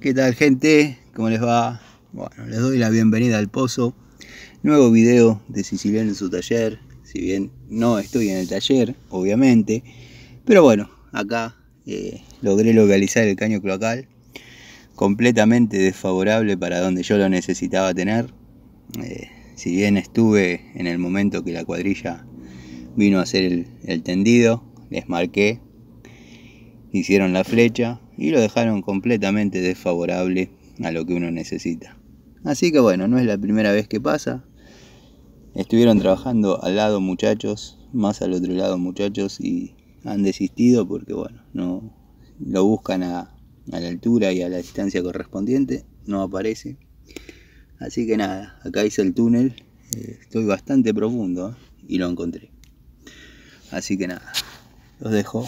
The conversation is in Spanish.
¿Qué tal, gente? ¿Cómo les va? Bueno, les doy la bienvenida al pozo. Nuevo video de Siciliano en su taller. Si bien no estoy en el taller, obviamente, pero bueno, acá logré localizar el caño cloacal completamente desfavorable para donde yo lo necesitaba tener. Si bien estuve en el momento que la cuadrilla vino a hacer el tendido, les marqué, hicieron la flecha y lo dejaron completamente desfavorable a lo que uno necesita. Así que bueno, no es la primera vez que pasa. Estuvieron trabajando al lado muchachos, más al otro lado muchachos, y han desistido porque bueno, no lo buscan a la altura y a la distancia correspondiente, no aparece. Así que nada, acá hice el túnel, estoy bastante profundo y lo encontré. Así que nada, los dejo.